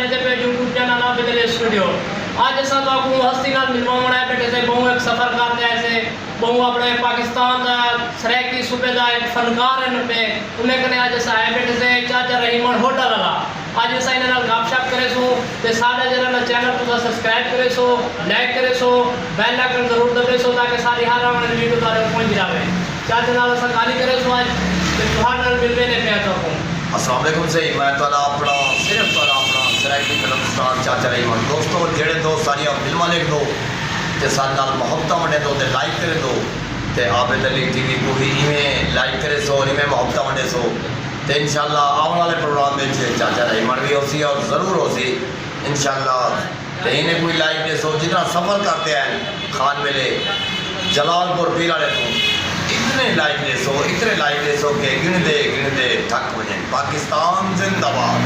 जे पे YouTube channel आप इधर स्टूडियो आज ऐसा तो आपको हस्ती नाल मिलवा मना बैठे से बहु एक सफर करते ऐसे बहु अपने पाकिस्तान दा सरायकी सूबे दा एक फनकार है पे उन्हें कने आज ऐसा है बैठे से चाचा रहीमन होटल वाला आज ऐसा इन नाल गपशप करे सो ते साडा जरा ना चैनल तो सब्सक्राइब करे सो लाइक करे सो बेल आइकन जरूर दबे सो ताकि सारी हर आने वाली वीडियो तारे पहुंच जावे चाचा नाल ऐसा गाली करे सो आज ते तुहार नाल मिलवे ने पे तो अस्सलाम वालेकुम सही मैं तो अपना सिर्फ तो अपना सरायकी फिल्म स्टार चाचा रहीमन दोस्तों जेड़े दोस्त सारिया फिल्मां लिख दो ते सारे नाल मोहब्बत वंडे दो ते लाइक करे दो ते आबिद अली टीवी को भी इवें लाइक करे सो इवें मोहब्बत वंडे सो ते इंशाल्लाह आने वाले प्रोग्राम में चाचा रहीमन भी होसी और ज़रूर होसी इंशाल्लाह ते इन्हें कोई लाइक दे सो जितना सफ़र करते हैं खान मेले जलालपुर पीर वाले तो इतने लाइक दे सो के गिनते थक वजन पाकिस्तान जिंदाबाद।